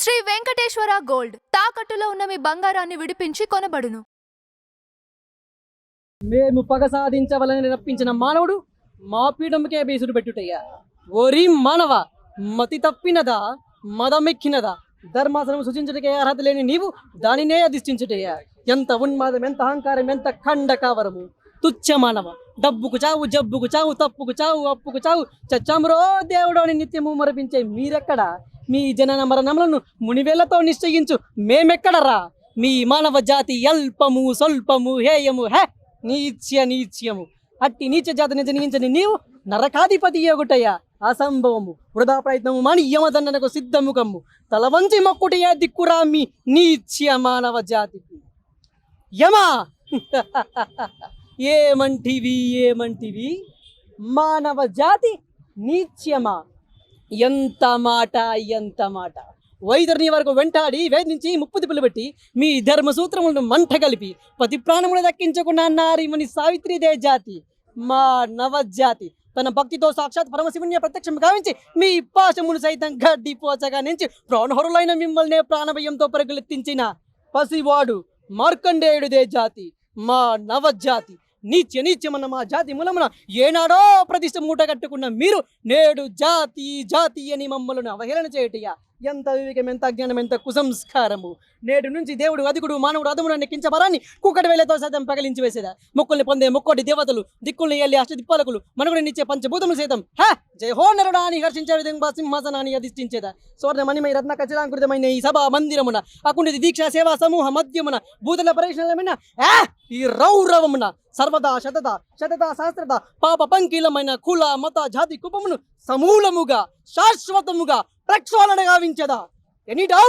Shri Venkateswara gold తాకట్టులో ఉన్న మీ బంగారాన్ని విడిపించి కొనబడును. మేము పగ సాధించవలని రప్పించిన మానవుడు మా పీఠముకే బేసుడు పెట్టుటయ్యా. ఓరి మానవ, మతి తప్పినదా, మదమెక్కినదా, ధర్మాసనం సూచించుటకే అర్హత లేని నీవు దానినే అధిష్ఠించుటయ్యా. ఎంత ఉన్మాదం, ఎంత అహంకారం, ఎంత ఖండకావరము. తుచ్చ మానవ, డబ్బుకు చావు, జబ్బుకు చావు, తప్పుకు చావు, అప్పుకు చావు, చచ్చామురో దేవుడు అని నిత్యము మరపించే మీరెక్కడ? మీ జనన మరణములను మునివేళ్లతో నిశ్చయించు మేమెక్కడరా? మీ మానవ జాతి అల్పము, స్వల్పము, హేయము, నీచ్యము. అట్టి నీచ జాతిని జనించని నీవు నరకాధిపతి యోగుటయ్యా. అసంభవము, వృధా ప్రయత్నము మాని యమదండనకు సిద్ధముఖము. తల వంచి మొక్కుటయే దిక్కురా మీ నీచ్య మానవ జాతికి. యమా ఏమంటివి? మానవ జాతి నీచ్యమా? ఎంత మాట! వైదర్ని వరకు వెంటాడి వేధించి ముప్పు తిప్పులు పెట్టి మీ ధర్మసూత్రములను మంట కలిపి పతి ప్రాణములు దక్కించకుండా నారీమణి సావిత్రిదే జాతి మా నవజాతి. తన భక్తితో సాక్షాత్ పరమశివుని ప్రత్యక్షం గావించి మీ పాశమును సైతం గడ్డి పోచగా నుంచి ప్రాణహరులైన మిమ్మల్నే ప్రాణభయంతో పరుగులెత్తించిన పసివాడు మార్కండేయుడిదే జాతి మా నవజాతి. నీచ్యమన్న మా జాతి మూలమున ఏనాడో ప్రతిష్ట మూట కట్టుకున్న మీరు నేడు జాతి అని మమ్మలను అవహేళన చేయటయ్యా. ఎంత వివేకం, ఎంత అజ్ఞానం, ఎంత కుసంస్కారము. నేడు నుంచి దేవుడు అధికుడు, మానవుడు అధముడు అనే కించపరాన్ని కుక్కటి వేలతో సైతం పగలించి వేసేదా. మొక్కుల్ని పొందే మొక్కోటి దేవతలు, దిక్కుల్ని ఎల్లి అష్టదిప్పాలకులు, మనగుడిని ఇచ్చే పంచభూతములు సైతం జయ హో నరుడా అని హర్షించే విధంగా సింహాసనాన్ని అధిష్ఠించేదా. స్వర్ణమణిమై రత్న ఖచ్చితాంకృతమైన ఈ సభా మందిరమున అకుండి దీక్షా సేవా సమూహ మధ్యమున భూతల పరీక్షలమైన ఈ రౌరవమున సర్వదా శతత సహస్రత పాప పంకీలమైన కుల మత జాతి కుపమును సమూలముగా శాశ్వతముగా ప్రక్షాళన గావించదా. Any doubt?